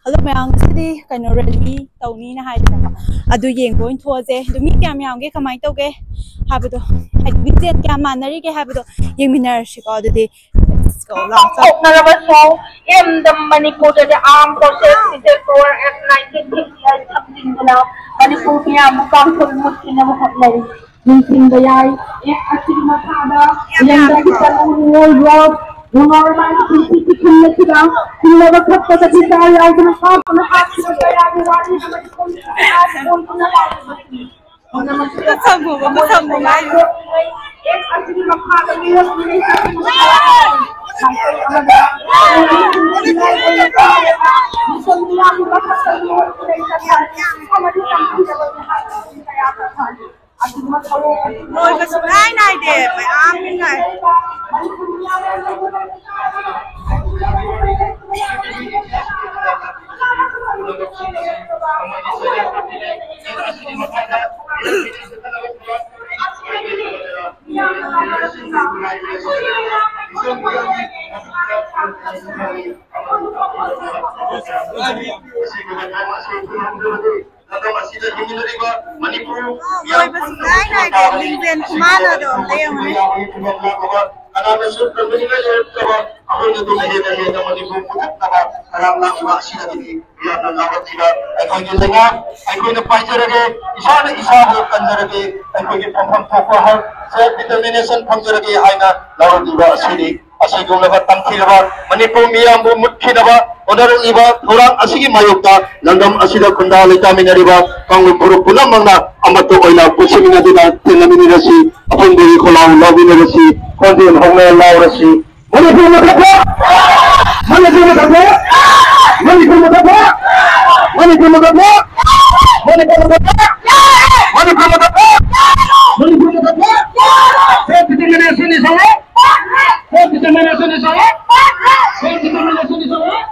ꯑꯗꯣ ꯃꯌꯥꯝꯁꯤꯗꯤ ꯀꯩꯅꯣ ꯔꯦꯂꯤ ꯇꯧꯅꯤꯅ ꯍꯥꯏꯗꯅꯀꯣ ꯑꯗꯨ ꯌꯦꯡꯕ ꯑꯣꯏꯅ ꯊꯣꯛꯑꯁꯦ ꯑꯗꯨ ꯃꯤ ꯀꯌꯥꯝ ꯌꯥꯝꯒꯦ ꯀꯃꯥꯏꯅ ꯇꯧꯒꯦ ꯍꯥꯏꯕꯗꯣ ꯍꯥꯏꯗꯤ ꯕꯤꯖꯦꯠ ꯀꯌꯥꯝ ꯃꯥꯟꯅꯔꯤꯒꯦ ꯍꯥꯏꯕꯗꯣ ꯌꯦꯡꯃꯤꯟꯅꯔꯁꯤꯀꯣ ꯑꯗꯨꯗꯤ Manipur armed forces Singapore at 1958 something Manipur Miyamu Council Muslim Muhammad Muslim Bayai actually Makada Yanda kita world road Bungaran City Kilakida Kilava Kappa Kita Yagna Kap na Hati Bayai Wadi Manipur actually Makada self-determination Panjaragi Haina Larudiva Asiri Asigulava Tankilava Manipur Miyambu Mutkinava Odaru Iva Turang Asigi Mayukta Landam Asida Kunda Litaminariva Kangu Puru Punamanga Amato Oila Pusimina Dina Telaminirasi Apundiri Kolau Lavinirasi Kondian Home Laurasi Manipur Matapa Manipur Matapa Manipur Matapa Manipur Matapa Manipur Matapa Manipur Matapa Manipur Matapa Self-determination is all. Self-determination is all. Self-determination is all.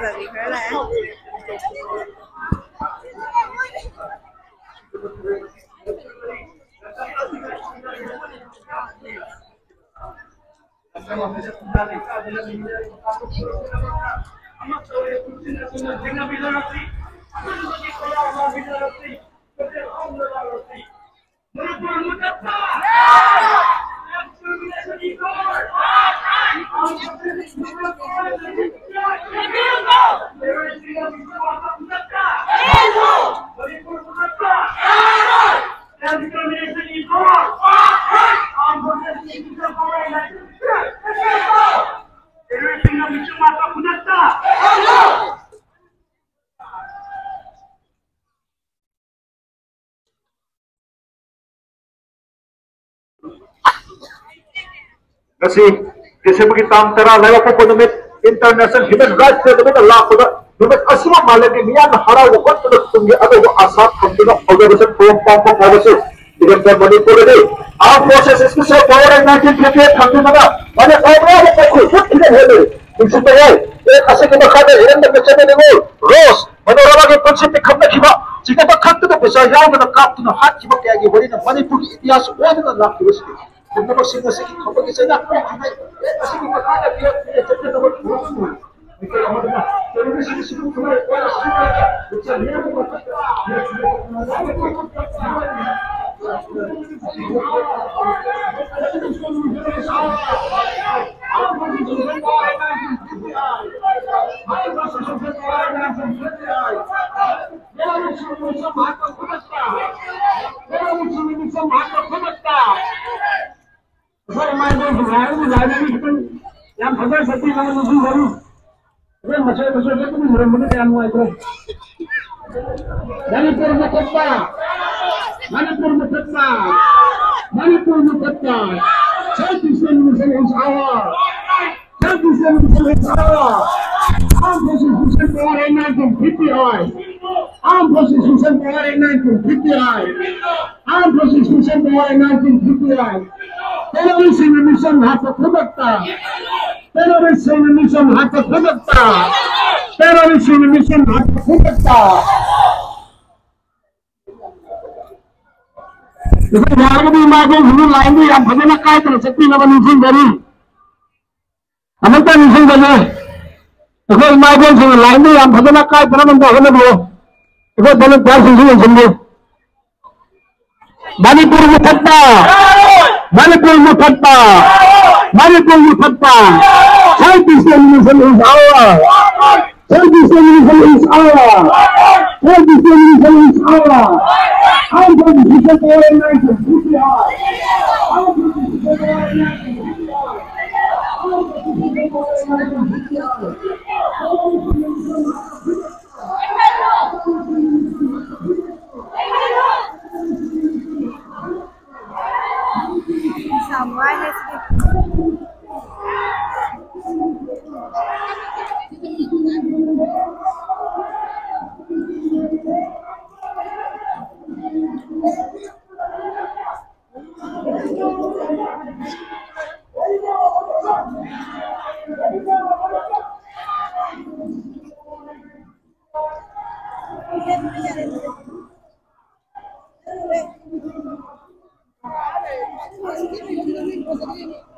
Fazali khá là Kasi kasi magitang tara laga po numit International Human Rights Day numit Allah ko numit asma malagi miyan hara wakot to tunggi ano asat kontinok organization pang policy dengan Manipur ini armed forces special power in 1958 hanggang mana mana orang yang ikut tidak ada maksudnya kasi kita kada iran na becha na ngo Rose manorama ke concept khamna khiba jika ba khat to bisa yaw na kap to hat khiba kya gi bori na Manipur ki इतिहास ओद ना लाख दिवस Kita masing-masing kapag isa na kasi kung makana biya chapter number 2 ito ang mga pero sinusunod ko na wala sa niya mo yang benar seperti yang musuh baru. Ini masuk itu benar-benar yang mulai bro. Manipur Mukta, Manipur Mukta. Southeast Asian is our. Southeast Asian is our. Armed forces Hussein Power in 1950. Armed forces Hussein Power in 1950. Armed forces Hussein Power in 1950. Terrorism mission hata khudakta. Terrorism mission hata khudakta. Terrorism mission hata khudakta. Itu baru di magang dulu lain tu yang bagaimana kait tersebut nama mission dari. Amat mission dari. Itu magang dulu lain tu yang bagaimana kait nama bagaimana dulu. Itu dalam kelas mission sendiri. Manipur Mukta. Manipur Mukta. Manipur Mukta. Southeast Asian is our. Southeast Asian is our. Southeast Asian is our. Armed forces Hussein Power in 1950. Armed forces Hussein Power in 1950. Armed forces Hussein Power in 1950. Semua Gracias.